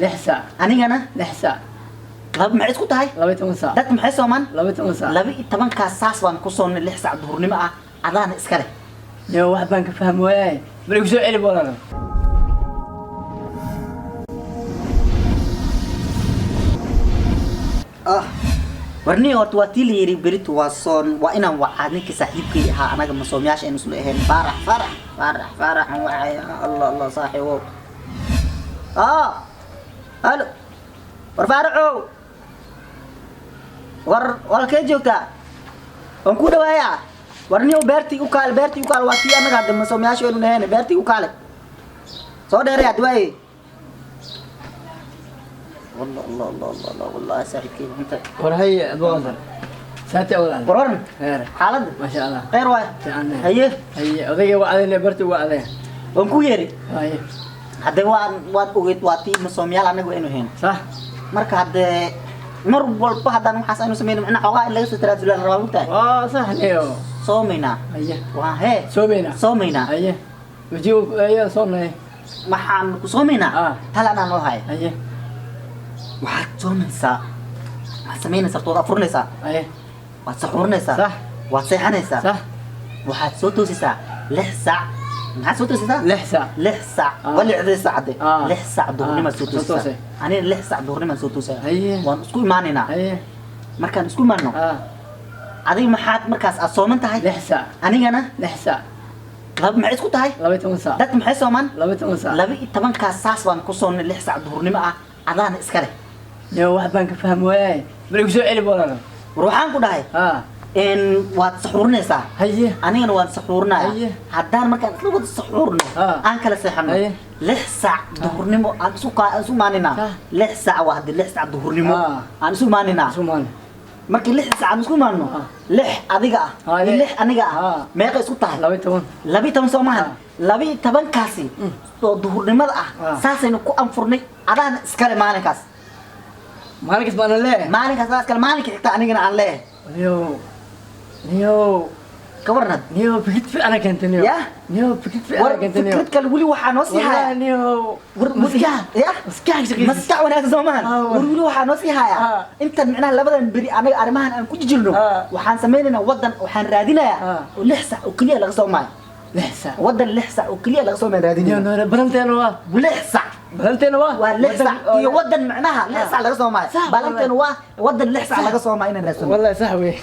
tahay 6 saac anigana 6 saac laba maxay isku tahay 12 saac dad maxay soomaan 12 saac 12 kaas saas baan ku soonnay 6 saac duhurnimo ah adaana iska leh يا واحد بانك فهم وياي بلك شو علي ولا warni horta waa tii la yiri berit waa soon waa inaan wacaa ninkii saaxiibkii ahaa anaga masoomiyaasha aynu isla ahayn farax wacay allah saaxiibow halo war faraxow walkee joogtaa waan ku dhawaayaa warni beertii u kaal waa tii anaga hadda masoomiyaasha aynu ahayn beertii u kaale soo dheeray adwaaye والله ساعدك انت ورهي ابو غزل ساتي اولاد قرن خير حالد ما شاء الله خير واي هي odayga wacdayna bartu wacday waan ku yeeri haye hadda waad ogeyd waatii masoomiyaal anagu aynu heen صح marka hadda mar walba haddaan waxaas aynu sameeyno macna xogaa in laga soo taraasulaan rabaa mugtahay صح niyo soomeyna haye waa hee soomeyna haye wajiib ayaa soomay maxaan ku soomeyna talaan loo hay haye waxaad soomeysaa waxaad sameynaysaa tood afurnaysaa waad saxuurnaysaa صح waad seexanaysaa صح waxaad soo toosaysaa 6 saac maxaad soo toosaysaa 6 saac wali cid saacade 6 saac duhurnimo soo toosaysaa aniga 6 saac duhurnimo soo toosaysaa waan isku imaanaynaa markaan isku imaano adiga maxaad markaas aad sooman tahay 6 saac anigana 6 saac laba maxay isku tahay 12 saac dad maxay soomaan 12 saac 12 kaas saas baan ku soonnay 6 saac duhurnimo ah adaana iska leh يا واحد بانك فهم وياي بلك شو علي ولا ruuxaan ku dhahay waad saxuurnaysaa haye anigana waan saxuurnaa haddaan markaan isla wada saxuurno aan kala seexano 6 saac duhurnimo aan isu maaninaa 6 saac waa hadda 6 saac duhurnimo aan isu maaninaa markii 6 saac aan isku maanno 6 adiga ah 6 aniga ah meeqa isku tahay 12 soo maahan 12 kaasi oo duhurnimada ah saasaynu ku anfurnay adaana iskale maalinkaas maalinkaas baan leeyahay maalinkaas baa iskale maalinka xigta anigana aan leeyahay niyo kawarnad niyo fikir fi ana kanta niyo niyo fikir fi ana kanta niyo fikir kale wali waxaa noo sii haya niyo maskax wanaagsan soo maahan wali waxaa noo sii haya intan micnaha labadan beri anaga arrimahan aan ku jirno waxaan sameynaynaa wadan waxaan raadinayaa 6 saac oo kaliya laga soo maayo 6 saac wadan 6 saac oo kaliya laga soo maayo raadinayaa balanteena waa 6 saac balanteena waa 6 saac iyo wadan macnaha 6 saac laga soo maayo balanteena waa wadan 6 saac laga soo maayo inaan raadino wallahi sax weey